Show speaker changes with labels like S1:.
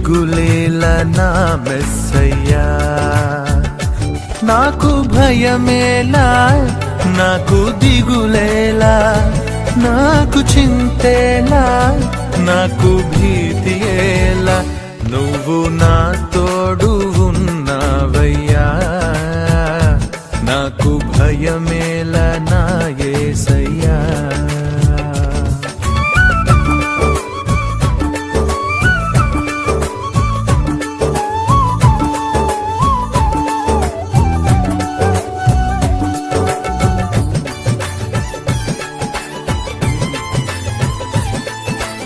S1: దిగులేలా నా మెస్సయ్యా. నాకు భయమేలా, నాకు దిగులేలా, నాకు చింతేలా, నాకు భీతియేలా, నువ్వు నా